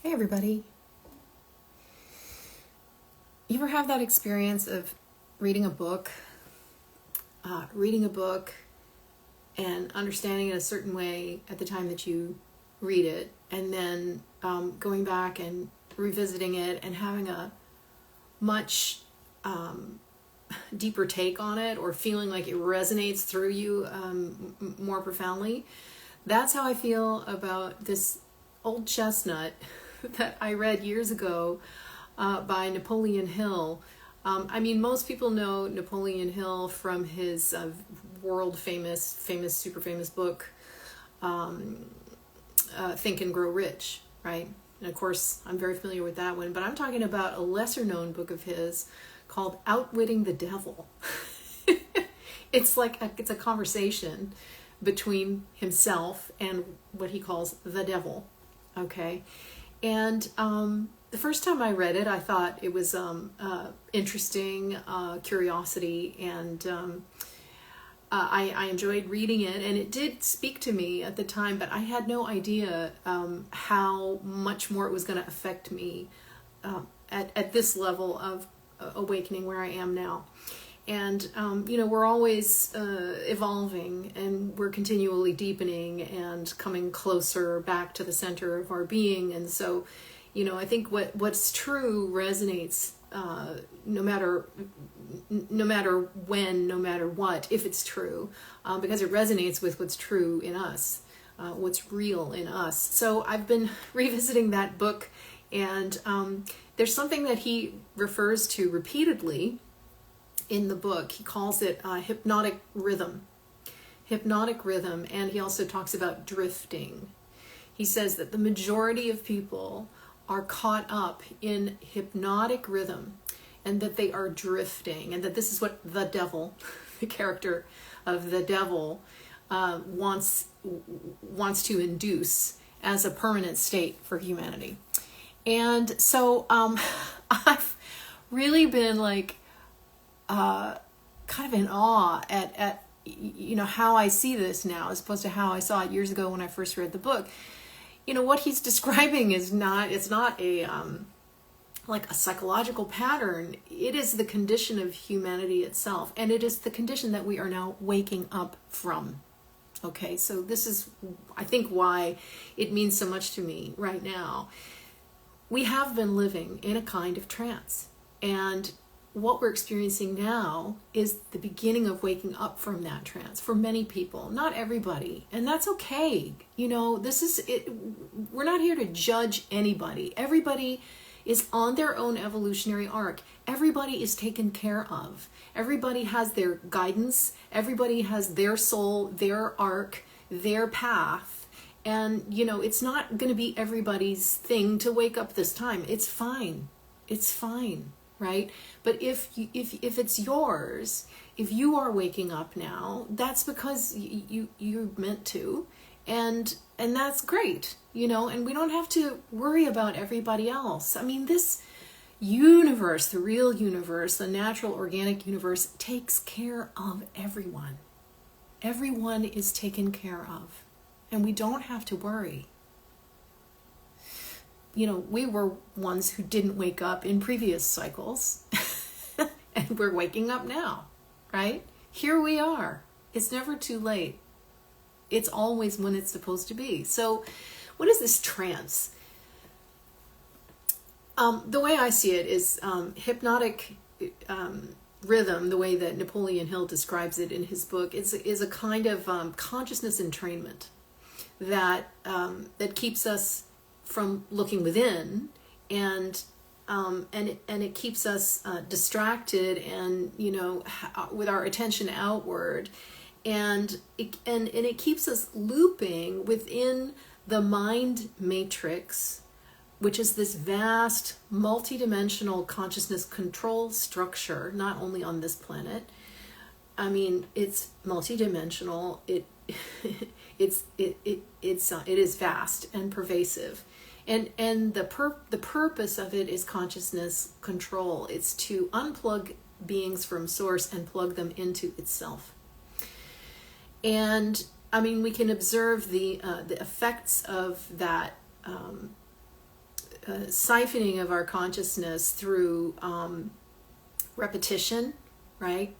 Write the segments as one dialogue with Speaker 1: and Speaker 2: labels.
Speaker 1: Hey everybody. You ever have that experience of reading a book and understanding it a certain way at the time that you read it, and then going back and revisiting it and having a much deeper take on it, or feeling like it resonates through you more profoundly? That's how I feel about this old chestnut that I read years ago by Napoleon Hill. Most people know Napoleon Hill from his world famous, super famous book, Think and Grow Rich, right? And of course, I'm very familiar with that one, but I'm talking about a lesser known book of his called Outwitting the Devil. It's a conversation between himself and what he calls the devil. Okay. And the first time I read it, I thought it was interesting, curiosity, and I enjoyed reading it, and it did speak to me at the time, but I had no idea how much more it was going to affect me at this level of awakening where I am now. And, we're always evolving, and we're continually deepening and coming closer back to the center of our being. And so, I think what's true resonates no matter when, no matter what, if it's true, because it resonates with what's true in us, what's real in us. So I've been revisiting that book, and there's something that he refers to repeatedly in the book. He calls it hypnotic rhythm, and he also talks about drifting. He says that the majority of people are caught up in hypnotic rhythm, and that they are drifting, and that this is what the devil, the character of the devil, wants to induce as a permanent state for humanity. And so I've really been kind of in awe at how I see this now, as opposed to how I saw it years ago when I first read the book. What he's describing it's not a like a psychological pattern. It is the condition of humanity itself, and it is the condition that we are now waking up from. Okay, so this is, I think, why it means so much to me right now. We have been living in a kind of trance, and what we're experiencing now is the beginning of waking up from that trance for many people, not everybody, and that's okay. This is it. We're not here to judge anybody. Everybody is on their own evolutionary arc. Everybody is taken care of. Everybody has their guidance. Everybody has their soul, their arc, their path. And, it's not going to be everybody's thing to wake up this time. It's fine. It's fine. Right? But if it's yours, if you are waking up now, that's because you're meant to, and that's great, and we don't have to worry about everybody else. This universe, the real universe, the natural organic universe, takes care of everyone. Everyone is taken care of, and we don't have to worry. We were ones who didn't wake up in previous cycles, and we're waking up now, right? Here we are. It's never too late. It's always when it's supposed to be. So what is this trance? The way I see it is hypnotic rhythm, the way that Napoleon Hill describes it in his book, is a kind of consciousness entrainment that keeps us from looking within, and it keeps us distracted, and with our attention outward, and it keeps us looping within the mind matrix, which is this vast multidimensional consciousness control structure, not only on this planet. It's multidimensional. It is vast and pervasive, and the purpose of it is consciousness control. It's to unplug beings from source and plug them into itself. And we can observe the effects of that siphoning of our consciousness through repetition, right?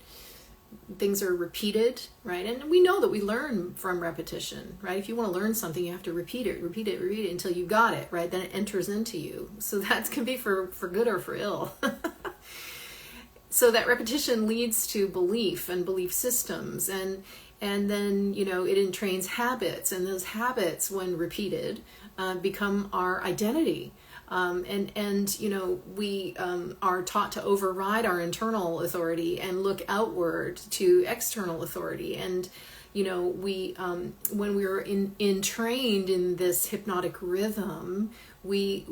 Speaker 1: Things are repeated, right? And we know that we learn from repetition, right? If you want to learn something, you have to repeat it until you got it, right? Then it enters into you. So that can be for good or for ill. So that repetition leads to belief and belief systems, and then, you know, it entrains habits, and those habits, when repeated, become our identity. And you know, we are taught to override our internal authority and look outward to external authority. And you know, we when we're entrained in this hypnotic rhythm, we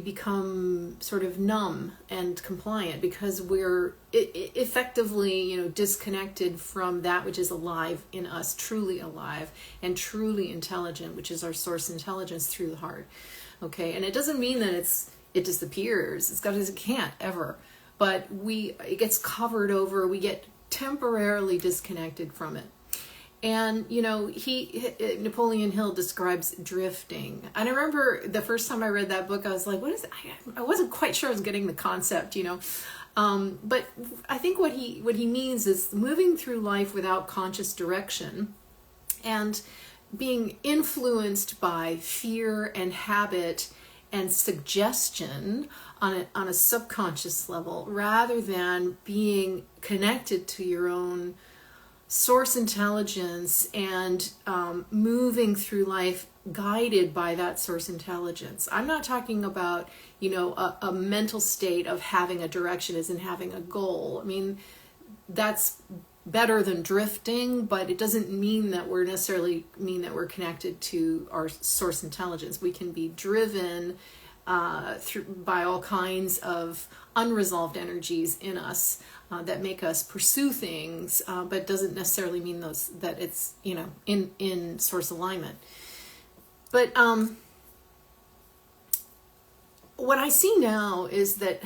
Speaker 1: become sort of numb and compliant, because we're effectively, you know, disconnected from that which is alive in us, truly alive and truly intelligent, which is our source intelligence through the heart. Okay, and it doesn't mean that it disappears. It can't ever, but it gets covered over. We get temporarily disconnected from it. And you know, Napoleon Hill describes drifting. And I remember the first time I read that book, I was like, "What is it?" I wasn't quite sure I was getting the concept, you know. But I think what he means is moving through life without conscious direction, and being influenced by fear and habit and suggestion on a subconscious level, rather than being connected to your own source intelligence and moving through life guided by that source intelligence. I'm not talking about, you know, a mental state of having a direction as in having a goal. I mean, that's better than drifting, but it doesn't mean that we're connected to our source intelligence. We can be driven by all kinds of unresolved energies in us that make us pursue things, but doesn't necessarily mean that it's, you know, in source alignment. But what I see now is that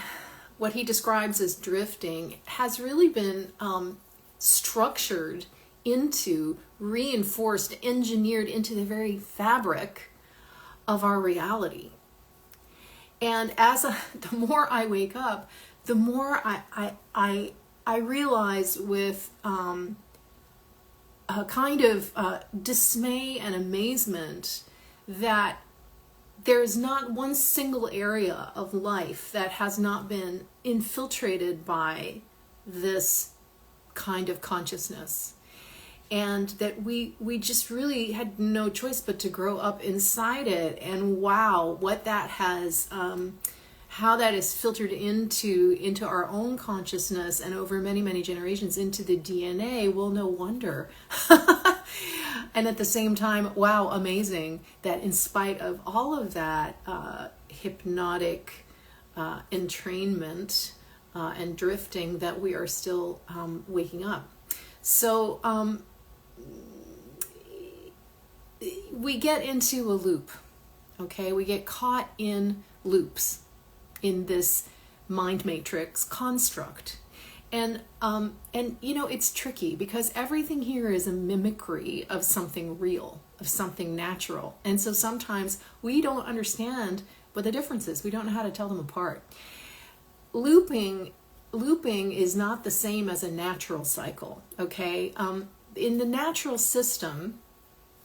Speaker 1: what he describes as drifting has really been structured into, reinforced, engineered into the very fabric of our reality. And the more I wake up, the more I realize with a kind of dismay and amazement that there is not one single area of life that has not been infiltrated by this kind of consciousness, and that we just really had no choice but to grow up inside it. And wow, what that has how that is filtered into our own consciousness, and over many generations into the DNA. Well, no wonder. And at the same time, wow, amazing that in spite of all of that hypnotic entrainment and drifting, that we are still waking up. So we get into a loop, okay? We get caught in loops in this mind matrix construct. And you know, it's tricky because everything here is a mimicry of something real, of something natural. And so sometimes we don't understand what the difference is. We don't know how to tell them apart. Looping is not the same as a natural cycle, okay? In the natural system,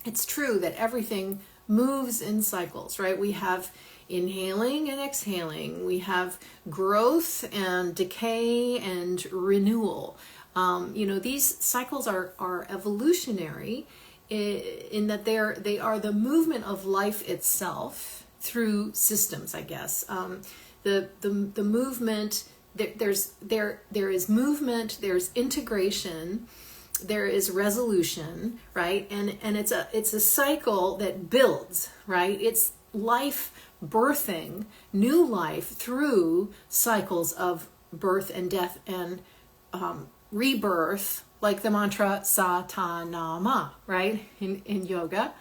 Speaker 1: it's true that everything moves in cycles, right? We have inhaling and exhaling. We have growth and decay and renewal. You know, these cycles are evolutionary in that they are the movement of life itself through systems, I guess. The movement, there is movement, there's integration, there is resolution, right? And it's a cycle that builds, right? It's life birthing new life through cycles of birth and death and rebirth, like the mantra Satanama, right? In yoga.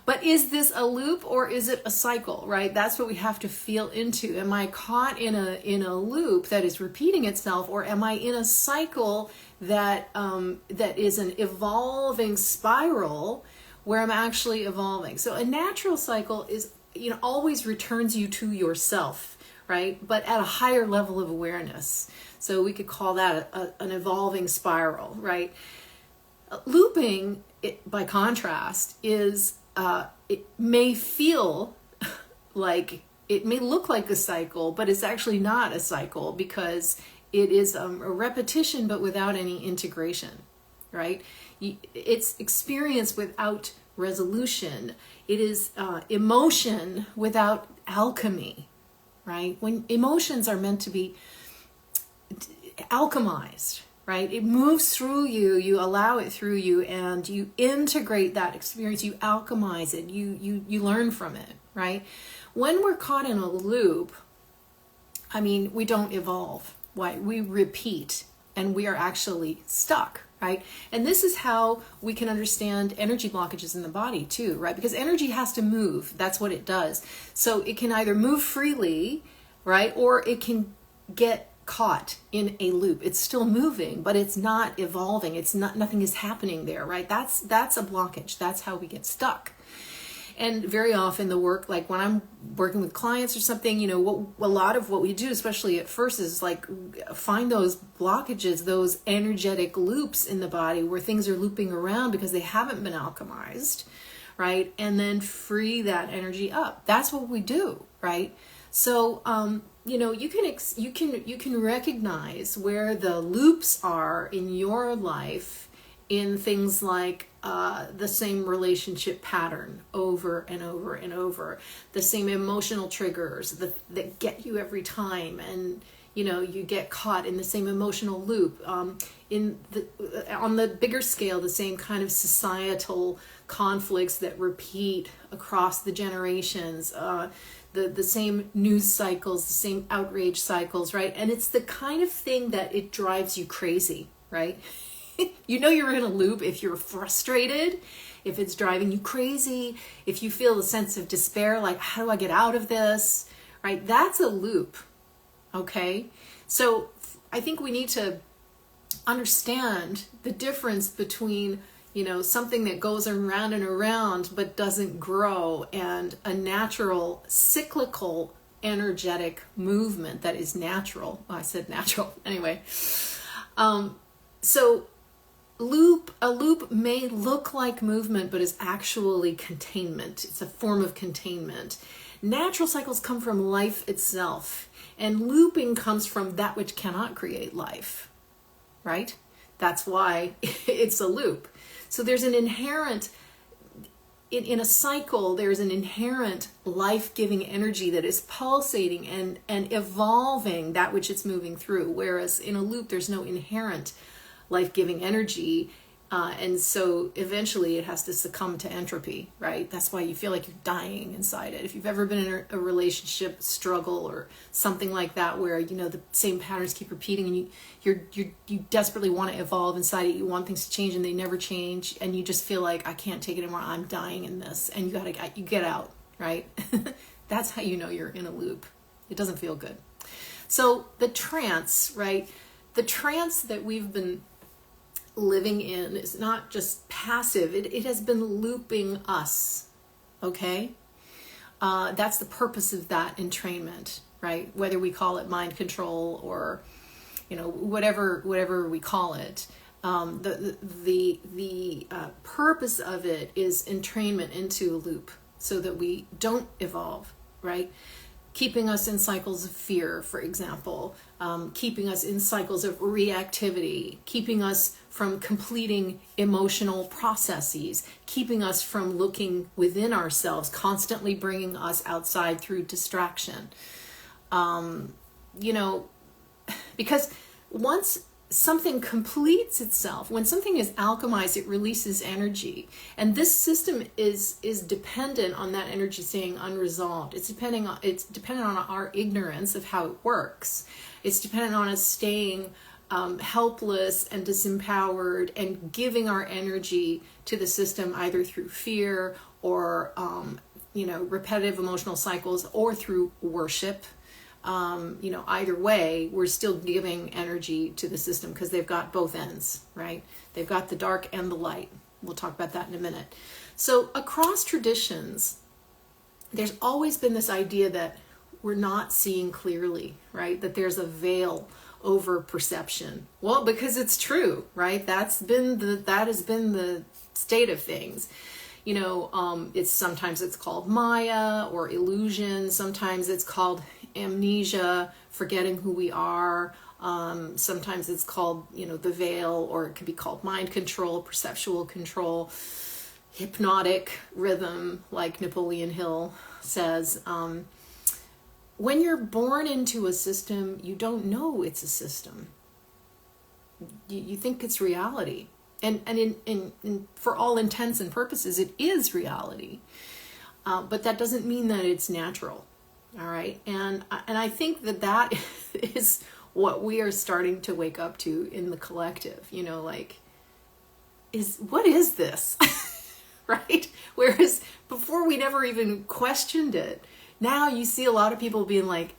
Speaker 1: But is this a loop or is it a cycle, right? That's what we have to feel into. Am I caught in a loop that is repeating itself, or am I in a cycle that is an evolving spiral where I'm actually evolving? So a natural cycle is always returns you to yourself, right? But at a higher level of awareness. So we could call that an evolving spiral, right? Looping, by contrast, is it may feel like, it may look like a cycle, but it's actually not a cycle, because it is a repetition but without any integration, right? It's experience without resolution. It is emotion without alchemy, right? When emotions are meant to be alchemized, right? It moves through you, you allow it through you, and you integrate that experience, you alchemize it, you learn from it, right? When we're caught in a loop, we don't evolve. Why? We repeat, and we are actually stuck, right? And this is how we can understand energy blockages in the body too, right? Because energy has to move. That's what it does. So it can either move freely, right? Or it can get caught in a loop. It's still moving, but it's not evolving. It's not, nothing is happening there, right? That's a blockage. That's how we get stuck. And very often the work, like when I'm working with clients or something, a lot of what we do, especially at first, is like find those blockages, those energetic loops in the body where things are looping around because they haven't been alchemized, right? And then free that energy up. That's what we do, right? So, you can recognize where the loops are in your life in things like the same relationship pattern over and over and over, the same emotional triggers that get you every time, and you get caught in the same emotional loop. On the bigger scale, the same kind of societal conflicts that repeat across the generations, the same news cycles, the same outrage cycles, right? And it's the kind of thing that it drives you crazy, right? You're in a loop if you're frustrated, if it's driving you crazy, if you feel a sense of despair, like, how do I get out of this, right? That's a loop, okay? So I think we need to understand the difference between, something that goes around and around but doesn't grow, and a natural, cyclical, energetic movement that is natural. Well, I said natural. Anyway. So a loop may look like movement, but is actually containment. It's a form of containment. Natural cycles come from life itself, and looping comes from that which cannot create life, right? That's why it's a loop. So there's an inherent, in a cycle, there's an inherent life-giving energy that is pulsating and evolving that which it's moving through, whereas in a loop, there's no inherent life-giving energy, and so eventually it has to succumb to entropy, right? That's why you feel like you're dying inside it. If you've ever been in a relationship struggle or something like that, where the same patterns keep repeating, and you desperately want to evolve inside it, you want things to change and they never change, and you just feel like, I can't take it anymore, I'm dying in this, and you get out, right? That's how you're in a loop. It doesn't feel good. So the trance, right? The trance that we've been living in is not just passive. It has been looping us, okay? That's the purpose of that entrainment, right? Whether we call it mind control or, whatever we call it. The purpose of it is entrainment into a loop so that we don't evolve, right? Keeping us in cycles of fear, for example, keeping us in cycles of reactivity, keeping us from completing emotional processes, keeping us from looking within ourselves, constantly bringing us outside through distraction. Because once something completes itself, when something is alchemized, it releases energy, and this system is dependent on that energy staying unresolved. It's dependent on our ignorance of how it works. It's dependent on us staying helpless and disempowered and giving our energy to the system either through fear or repetitive emotional cycles, or through worship. Either way, we're still giving energy to the system because they've got both ends, right? They've got the dark and the light. We'll talk about that in a minute. So across traditions, there's always been this idea that we're not seeing clearly, right? That there's a veil over perception. Well, because it's true, right? That has been the state of things. Sometimes it's called Maya or illusion. Sometimes it's called amnesia, forgetting who we are. Sometimes it's called, the veil, or it could be called mind control, perceptual control, hypnotic rhythm, like Napoleon Hill says. When you're born into a system, you don't know it's a system. You think it's reality. And for all intents and purposes, it is reality. But that doesn't mean that it's natural. All right. And I think that is what we are starting to wake up to in the collective, what is this? Right? Whereas before we never even questioned it. Now you see a lot of people being like,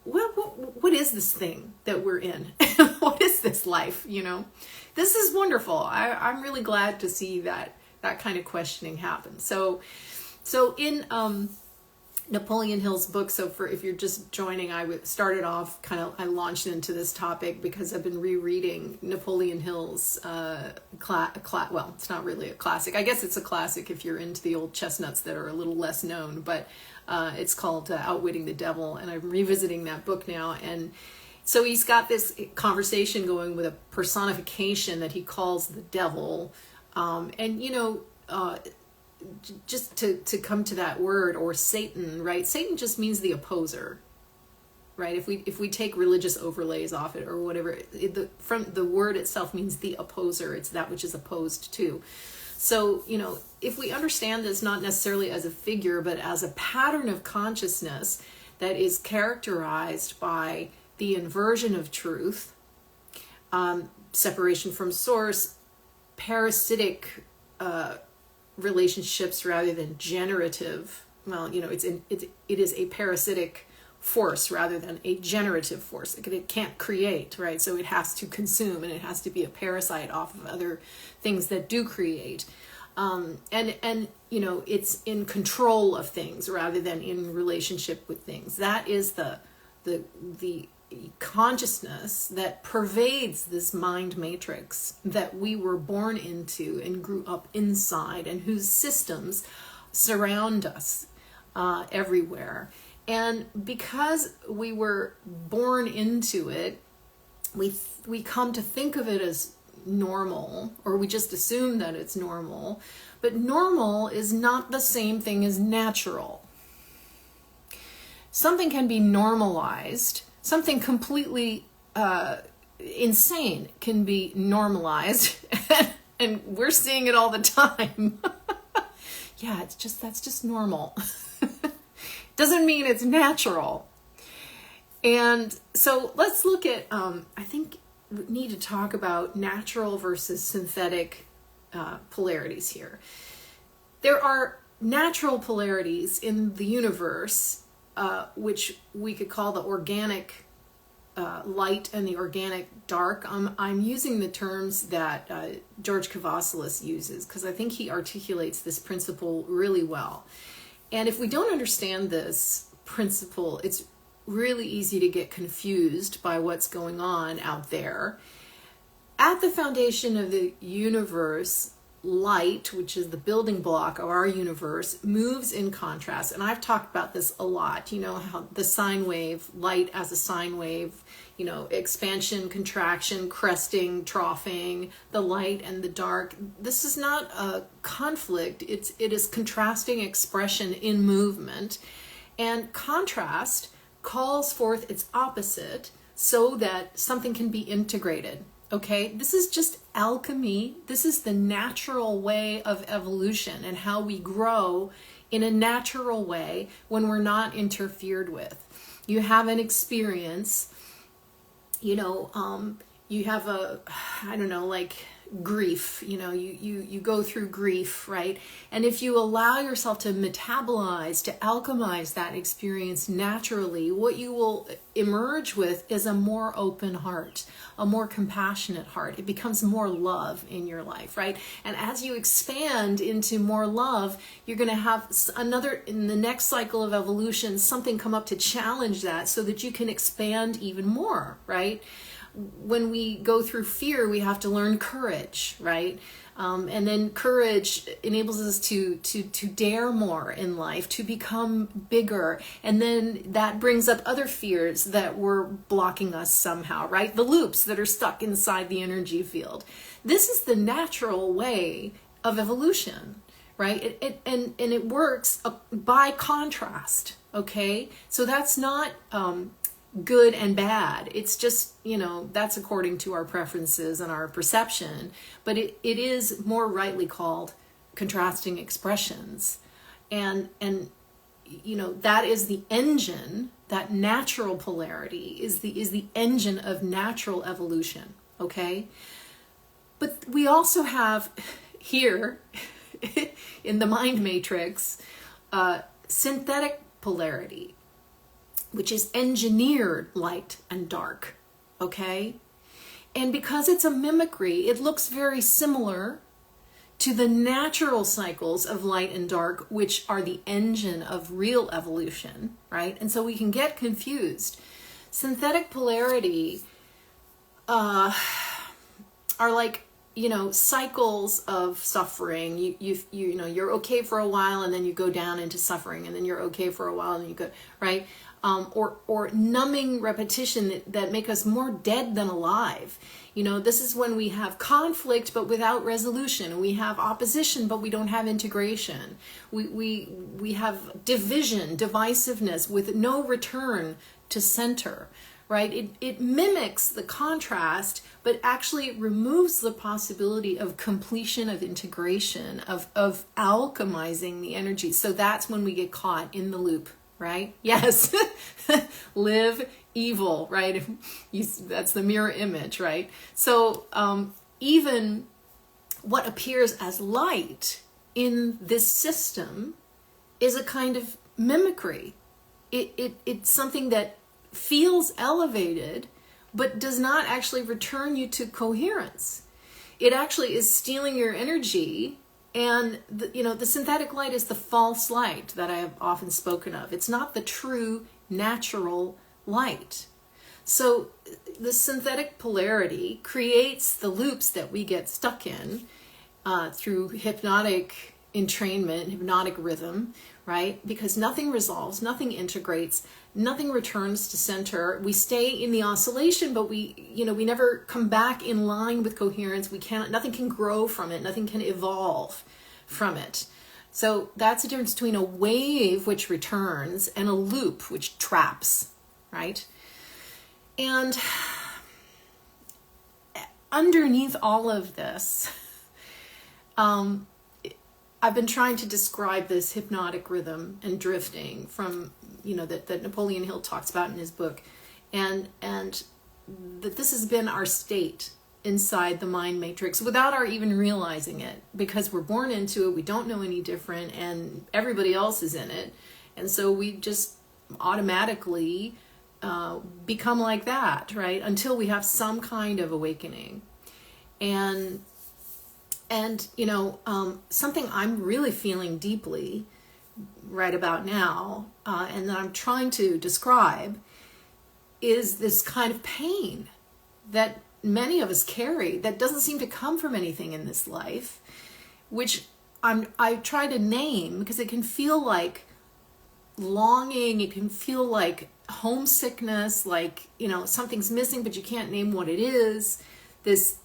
Speaker 1: what is this thing that we're in? What is this life? This is wonderful. I'm really glad to see that kind of questioning happen. So in Napoleon Hill's book, if you're just joining, I started off I launched into this topic because I've been rereading Napoleon Hill's well, it's not really a classic. I guess it's a classic if you're into the old chestnuts that are a little less known, but it's called Outwitting the Devil, and I'm revisiting that book now. And so he's got this conversation going with a personification that he calls the devil, just to come to that word, or Satan, right? Satan just means the opposer, right? If we take religious overlays off it or whatever, from the word itself means the opposer. It's that which is opposed to. So, if we understand this not necessarily as a figure, but as a pattern of consciousness that is characterized by the inversion of truth, separation from source, parasitic relationships rather than generative. Well, it is a parasitic force rather than a generative force. It can't create, right? So it has to consume, and it has to be a parasite off of other things that do create. It's in control of things rather than in relationship with things. That is the consciousness that pervades this mind matrix that we were born into and grew up inside, and whose systems surround us everywhere. And because we were born into it, we come to think of it as normal, or we just assume that it's normal. But normal is not the same thing as natural. Something can be normalized. Something completely insane can be normalized, and we're seeing it all the time. Yeah, that's just normal. Doesn't mean it's natural. And so let's look at, I think we need to talk about natural versus synthetic polarities here. There are natural polarities in the universe, which we could call the organic light and the organic dark. I'm using the terms that George Kavasilis uses because I think he articulates this principle really well. And if we don't understand this principle, it's really easy to get confused by what's going on out there. At the foundation of the universe, light, which is the building block of our universe, moves in contrast. And I've talked about this a lot. How the sine wave, light as a sine wave, expansion, contraction, cresting, troughing, the light and the dark. This is not a conflict. It is contrasting expression in movement. And contrast calls forth its opposite so that something can be integrated. Okay, this is just alchemy. This is the natural way of evolution and how we grow in a natural way when we're not interfered with. You have an experience, you have grief. You go through grief, right? And if you allow yourself to metabolize, to alchemize that experience naturally, what you will emerge with is a more open heart, a more compassionate heart. It becomes more love in your life, right? And as you expand into more love, you're going to have in the next cycle of evolution, something come up to challenge that so that you can expand even more, right? When we go through fear, we have to learn courage, right? And then courage enables us to dare more in life, to become bigger. And then that brings up other fears that were blocking us somehow, right? The loops that are stuck inside the energy field. This is the natural way of evolution, right? And it works by contrast, okay? So that's not good and bad. It's just, that's according to our preferences and our perception, but it is more rightly called contrasting expressions. And that is the engine, that natural polarity is the engine of natural evolution, okay? But we also have here in the mind matrix, synthetic polarity, which is engineered light and dark, okay? And because it's a mimicry, it looks very similar to the natural cycles of light and dark, which are the engine of real evolution, right? And so we can get confused. Synthetic polarity are like, cycles of suffering. You're okay for a while and then you go down into suffering, and then you're okay for a while and you go, right? Or numbing repetition that make us more dead than alive. This is when we have conflict but without resolution. We have opposition but we don't have integration. We have division, divisiveness with no return to center, right? It mimics the contrast, but actually removes the possibility of completion, of integration, of alchemizing the energy. So that's when we get caught in the loop, right? Yes. Live evil, right? That's the mirror image, right? So even what appears as light in this system is a kind of mimicry. It's something that feels elevated, but does not actually return you to coherence. It actually is stealing your energy. And the synthetic light is the false light that I have often spoken of. It's not the true natural light. So the synthetic polarity creates the loops that we get stuck in through hypnotic entrainment, hypnotic rhythm, right? Because nothing resolves, nothing integrates, nothing returns to center. We stay in the oscillation, but we never come back in line with coherence. Nothing can grow from it. Nothing can evolve from it. So that's the difference between a wave which returns and a loop which traps, right? And underneath all of this, I've been trying to describe this hypnotic rhythm and drifting from, that Napoleon Hill talks about in his book, and that this has been our state inside the mind matrix without our even realizing it, because we're born into it, we don't know any different, and everybody else is in it, and so we just automatically become like that, right? Until we have some kind of awakening. And something I'm really feeling deeply right about now, and that I'm trying to describe, is this kind of pain that many of us carry that doesn't seem to come from anything in this life, which I try to name because it can feel like longing, it can feel like homesickness, like, something's missing, but you can't name what it is.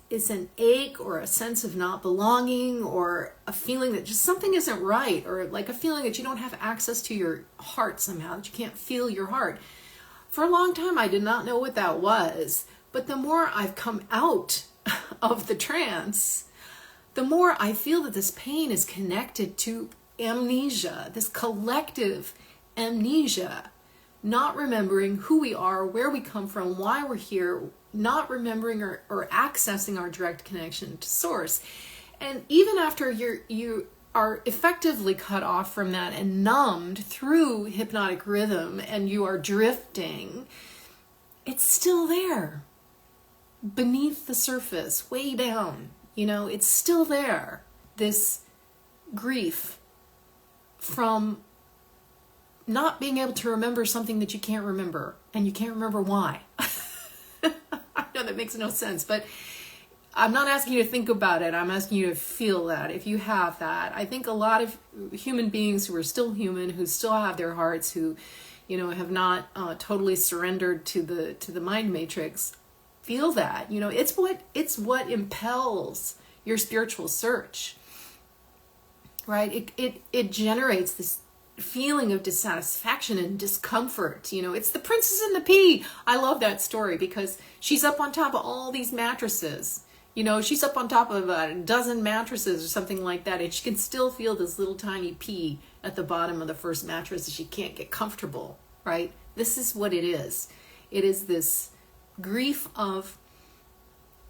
Speaker 1: It's an ache or a sense of not belonging, or a feeling that just something isn't right, or like a feeling that you don't have access to your heart somehow, that you can't feel your heart. For a long time, I did not know what that was, but the more I've come out of the trance, the more I feel that this pain is connected to amnesia, this collective amnesia, not remembering who we are, where we come from, why we're here, not remembering or accessing our direct connection to source. And even after you are effectively cut off from that and numbed through hypnotic rhythm and you are drifting, it's still there beneath the surface, way down. It's still there. This grief from not being able to remember something that you can't remember, and you can't remember why. I know that makes no sense, but I'm not asking you to think about it. I'm asking you to feel that. If you have that, I think a lot of human beings who are still human, who still have their hearts, who, have not totally surrendered to the mind matrix, feel that. It's what impels your spiritual search, right? It generates this feeling of dissatisfaction and discomfort. It's the Princess and the Pea. I love that story because she's up on top of all these mattresses. She's up on top of a dozen mattresses or something like that, and she can still feel this little tiny pea at the bottom of the first mattress, and she can't get comfortable, right? This is what it is. It is this grief of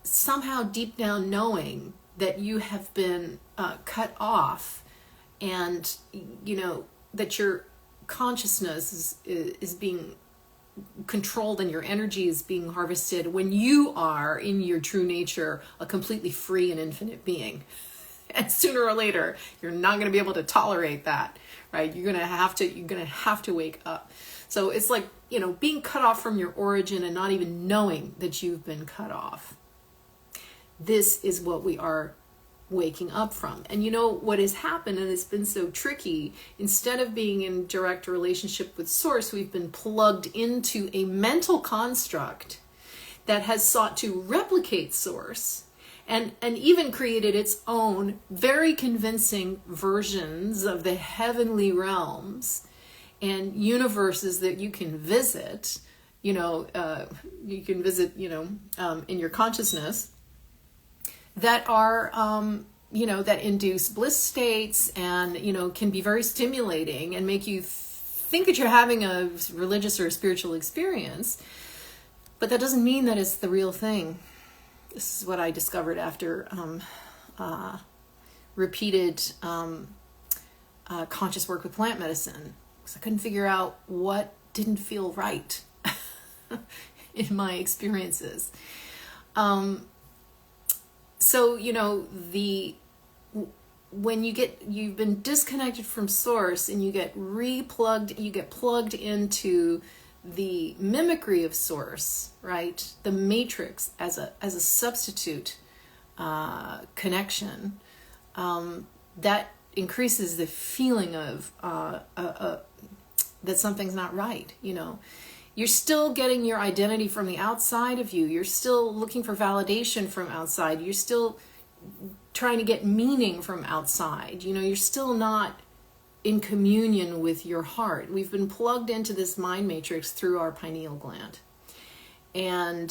Speaker 1: somehow deep down knowing that you have been cut off, and, that your consciousness is being controlled and your energy is being harvested when you are in your true nature a completely free and infinite being. And sooner or later you're not going to be able to tolerate that, right? You're going to have to wake up. So it's like, being cut off from your origin and not even knowing that you've been cut off. This is what we are waking up from. And what has happened, and it's been so tricky, instead of being in direct relationship with source, we've been plugged into a mental construct that has sought to replicate source and even created its own very convincing versions of the heavenly realms and universes that you can visit, in your consciousness, that are, that induce bliss states and, can be very stimulating and make you think that you're having a religious or a spiritual experience. But that doesn't mean that it's the real thing. This is what I discovered after repeated conscious work with plant medicine. Because I couldn't figure out what didn't feel right in my experiences. So, when you've been disconnected from source and you get plugged into the mimicry of source, right? The matrix as a substitute connection, that increases the feeling of that something's not right, You're still getting your identity from the outside of you. You're still looking for validation from outside. You're still trying to get meaning from outside. You're still not in communion with your heart. We've been plugged into this mind matrix through our pineal gland. And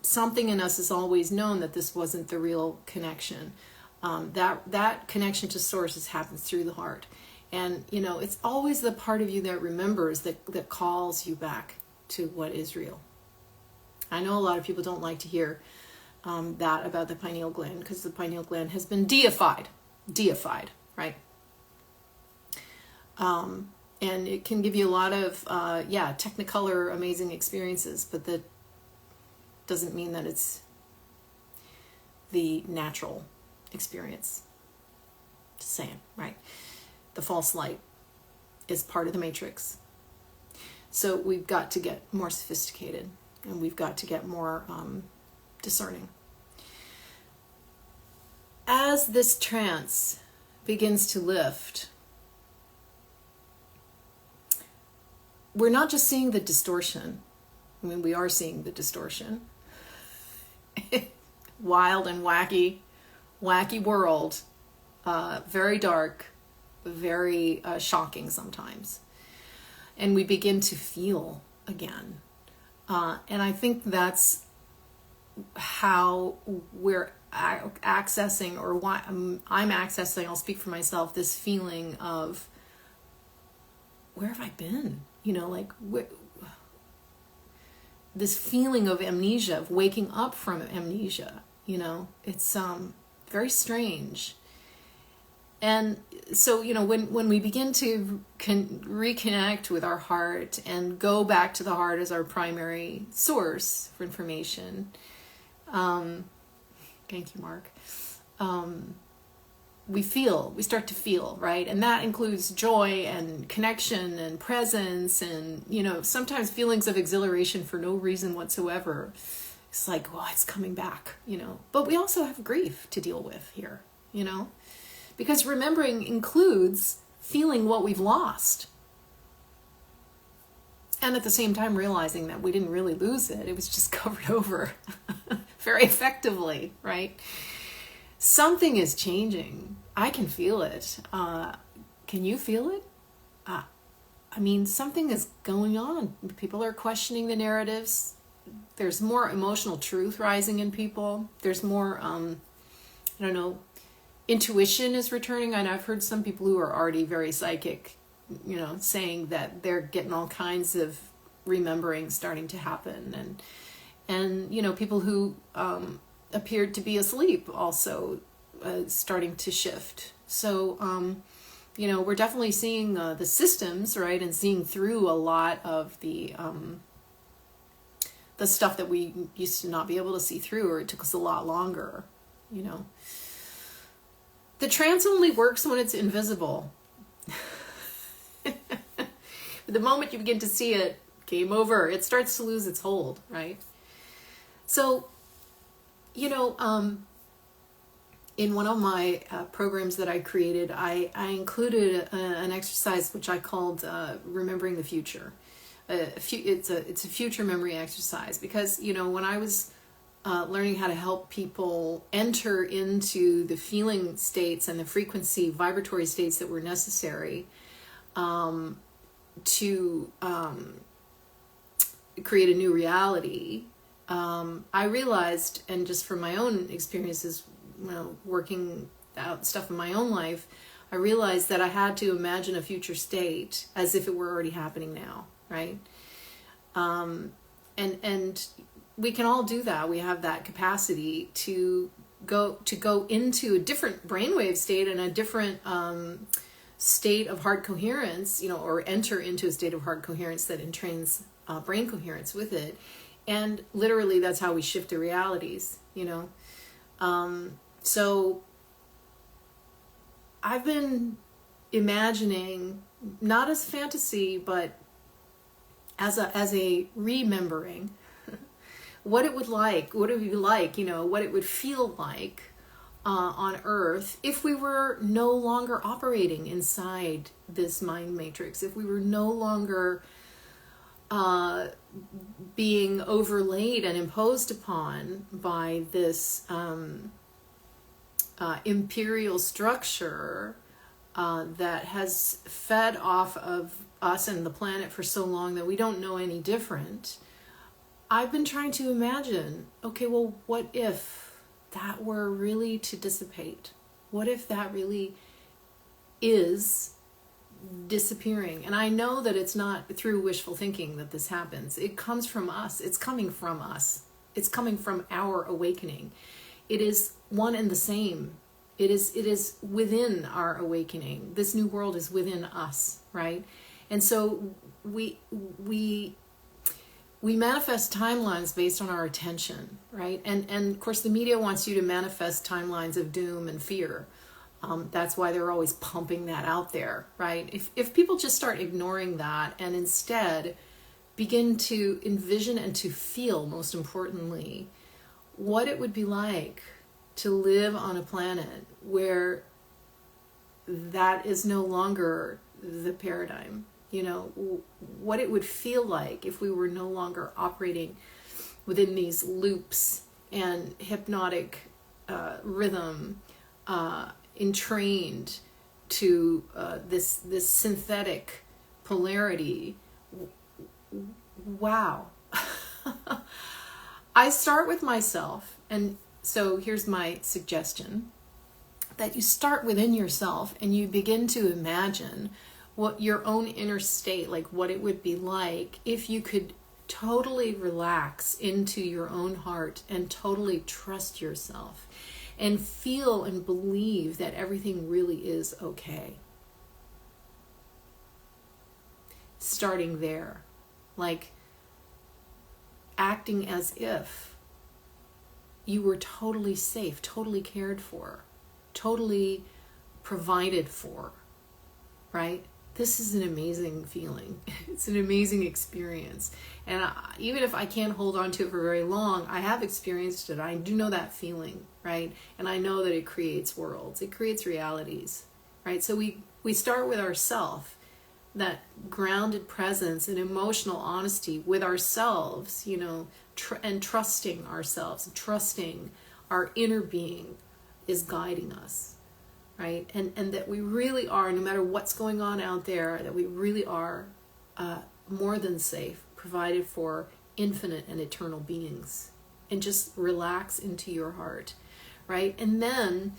Speaker 1: something in us has always known that this wasn't the real connection. That connection to source happens through the heart. And, it's always the part of you that remembers that calls you back to what is real. I know a lot of people don't like to hear that about the pineal gland because the pineal gland has been deified, right? And it can give you a lot of, technicolor, amazing experiences, but that doesn't mean that it's the natural experience. Just saying, right? The false light is part of the matrix. So we've got to get more sophisticated and we've got to get more discerning. As this trance begins to lift, we're not just seeing the distortion. We are seeing the distortion. Wild and wacky world, very dark, very shocking sometimes. And we begin to feel again. And I think that's how we're accessing, or why I'm accessing, I'll speak for myself, this feeling of, where have I been? this feeling of amnesia, of waking up from amnesia. It's very strange. And so, when we begin to reconnect with our heart and go back to the heart as our primary source for information, thank you, Mark, we start to feel, right? And that includes joy and connection and presence and, sometimes feelings of exhilaration for no reason whatsoever. It's like, well, it's coming back, But we also have grief to deal with here, Because remembering includes feeling what we've lost. And at the same time realizing that we didn't really lose it. It was just covered over very effectively, right? Something is changing. I can feel it. Can you feel it? Something is going on. People are questioning the narratives. There's more emotional truth rising in people. There's more, intuition is returning. And I've heard some people who are already very psychic, saying that they're getting all kinds of remembering starting to happen. And people who appeared to be asleep also starting to shift. So, we're definitely seeing the systems, right, and seeing through a lot of the stuff that we used to not be able to see through, or it took us a lot longer, The trance only works when it's invisible. The moment you begin to see it, game over. It starts to lose its hold, right? So, in one of my programs that I created, I included an exercise which I called Remembering the Future. It's a future memory exercise because, when I was learning how to help people enter into the feeling states and the frequency, vibratory states that were necessary to create a new reality, I realized, and just from my own experiences, working out stuff in my own life, I realized that I had to imagine a future state as if it were already happening now, right? And we can all do that. We have that capacity to go into a different brainwave state and a different state of heart coherence, or enter into a state of heart coherence that entrains brain coherence with it. And literally that's how we shift the realities, So I've been imagining, not as fantasy, but as a remembering what it would be like, what it would feel like on Earth if we were no longer operating inside this mind matrix, if we were no longer being overlaid and imposed upon by this imperial structure that has fed off of us and the planet for so long that we don't know any different. I've been trying to imagine, okay, well, what if that were really to dissipate? What if that really is disappearing? And I know that it's not through wishful thinking that this happens. It comes from us. It's coming from us. It's coming from our awakening. It is one and the same. It is within our awakening. This new world is within us, right? And so we manifest timelines based on our attention, right? And of course the media wants you to manifest timelines of doom and fear. That's why they're always pumping that out there, right? If people just start ignoring that and instead begin to envision and to feel, most importantly, what it would be like to live on a planet where that is no longer the paradigm, what it would feel like if we were no longer operating within these loops and hypnotic rhythm, entrained to this synthetic polarity. Wow. I start with myself, and so here's my suggestion, that you start within yourself and you begin to imagine what your own inner state, like what it would be like if you could totally relax into your own heart and totally trust yourself and feel and believe that everything really is okay. Starting there, like acting as if you were totally safe, totally cared for, totally provided for, right? This is an amazing feeling. It's an amazing experience. And even if I can't hold on to it for very long, I have experienced it. I do know that feeling, right? And I know that it creates worlds. It creates realities, right? So we start with ourself, that grounded presence and emotional honesty with ourselves, you know, and trusting ourselves, trusting our inner being is guiding us. Right? And that we really are, no matter what's going on out there, that we really are more than safe, provided for, infinite and eternal beings. And just relax into your heart, right? And then,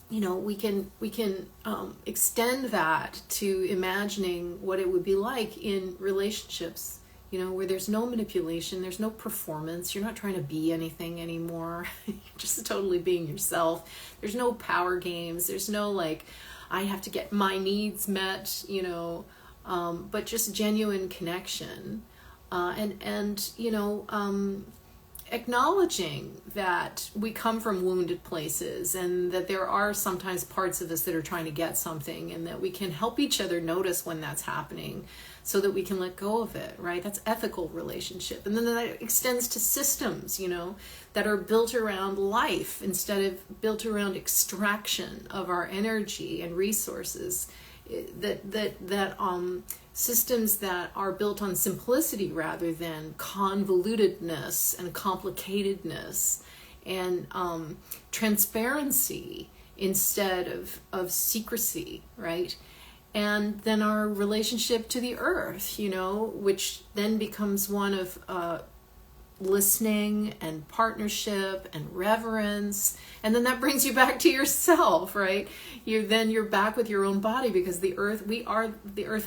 Speaker 1: you know, we can extend that to imagining what it would be like in relationships, you know, where there's no manipulation, there's no performance, you're not trying to be anything anymore, you're just totally being yourself. There's no power games, there's no like, I have to get my needs met, you know, but just genuine connection, and you know, acknowledging that we come from wounded places and that there are sometimes parts of us that are trying to get something, and that we can help each other notice when that's happening so that we can let go of it, right? That's ethical relationship. And then that extends to systems, you know, that are built around life instead of built around extraction of our energy and resources. Systems that are built on simplicity rather than convolutedness and complicatedness, and transparency instead of secrecy, right? And then our relationship to the earth, you know, which then becomes one of listening and partnership and reverence, and then that brings you back to yourself, right? You're back with your own body, because the earth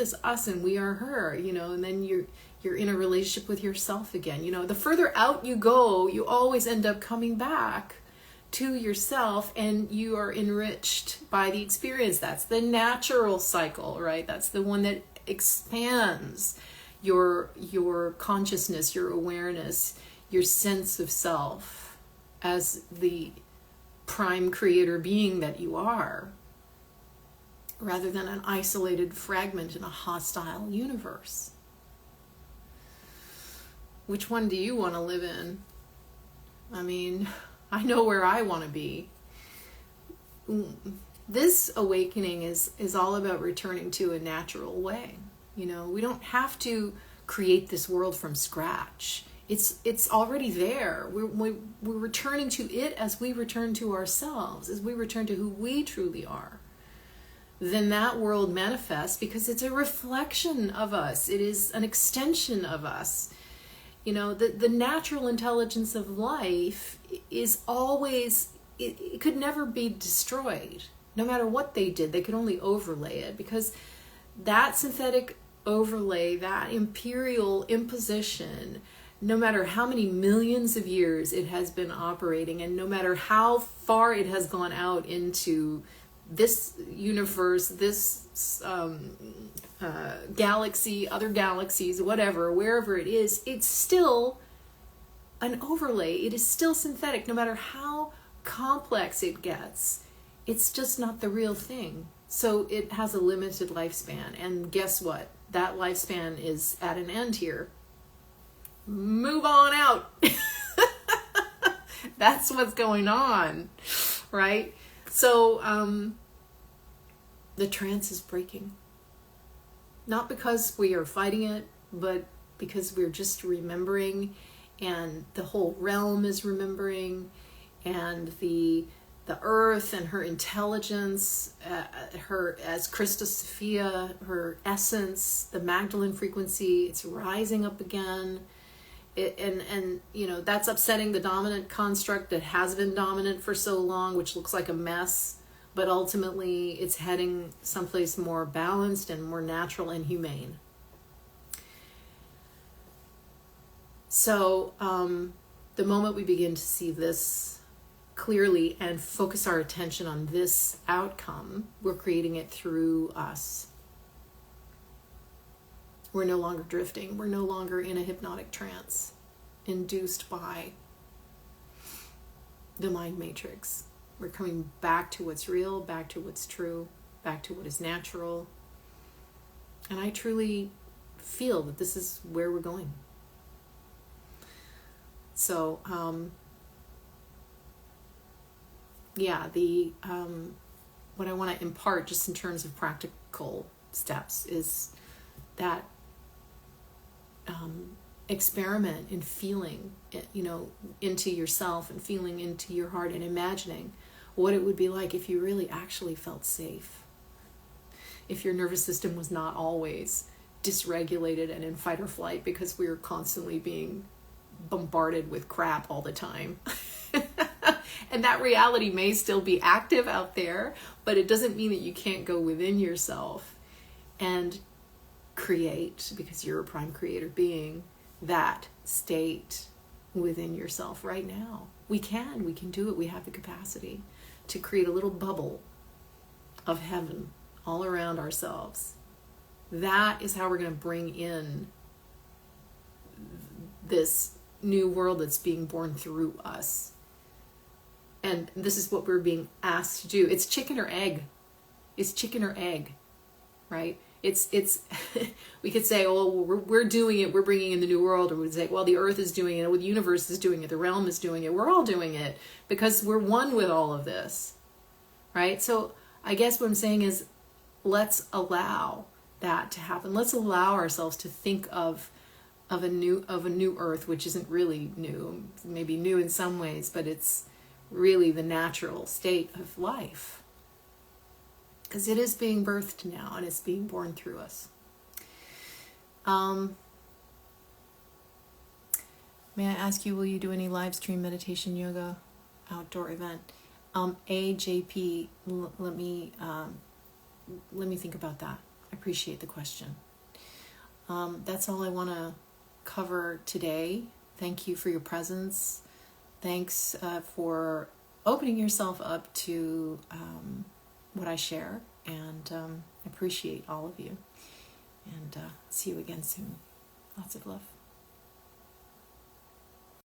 Speaker 1: is us and we are her, you know. And then you're in a relationship with yourself again, you know. The further out you go, you always end up coming back to yourself, and you are enriched by the experience. That's the natural cycle, right? That's the one that expands your consciousness, your awareness, your sense of self as the prime creator being that you are, rather than an isolated fragment in a hostile universe. Which one do you want to live in? I mean, I know where I want to be. This awakening is all about returning to a natural way. You know, we don't have to create this world from scratch. It's already there. We're returning to it as we return to ourselves, as we return to who we truly are. Then that world manifests because it's a reflection of us. It is an extension of us. You know, the natural intelligence of life is always, it could never be destroyed. No matter what they did, they could only overlay it, because that synthetic overlay, that imperial imposition, no matter how many millions of years it has been operating, and no matter how far it has gone out into this universe, this galaxy, other galaxies, whatever, wherever it is, it's still an overlay. It is still synthetic. No matter how complex it gets, it's just not the real thing. So it has a limited lifespan. And guess what? That lifespan is at an end here. Move on out. That's what's going on, right? So the trance is breaking. Not because we are fighting it, but because we're just remembering, and the whole realm is remembering, and the earth and her intelligence, her as Christus Sophia, her essence, the Magdalene frequency, it's rising up again. And you know, that's upsetting the dominant construct that has been dominant for so long, which looks like a mess, but ultimately it's heading someplace more balanced and more natural and humane. So the moment we begin to see this clearly and focus our attention on this outcome, we're creating it through us. We're no longer drifting. We're no longer in a hypnotic trance induced by the mind matrix. We're coming back to what's real, back to what's true, back to what is natural. And I truly feel that this is where we're going. So, what I want to impart just in terms of practical steps is that experiment in feeling, into yourself and feeling into your heart and imagining what it would be like if you really actually felt safe. If your nervous system was not always dysregulated and in fight or flight because we were constantly being bombarded with crap all the time. And that reality may still be active out there, but it doesn't mean that you can't go within yourself and create, because you're a prime creator being, that state within yourself right now. We can do it. We have the capacity to create a little bubble of heaven all around ourselves. That is how we're going to bring in this new world that's being born through us. And this is what we're being asked to do. It's chicken or egg. It's chicken or egg, right? It's we could say, oh, we're doing it, we're bringing in the new world, or we'd say, well, the earth is doing it, the universe is doing it, the realm is doing it, we're all doing it because we're one with all of this, right? So I guess what I'm saying is, let's allow that to happen. Let's allow ourselves to think of a new earth, which isn't really new, maybe new in some ways, but it's really the natural state of life. Because it is being birthed now, and it's being born through us. May I ask you, will you do any live stream meditation yoga outdoor event? AJP, let me think about that. I appreciate the question. That's all I want to cover today. Thank you for your presence. Thanks for opening yourself up to what I share, and appreciate all of you. And see you again soon. Lots of love.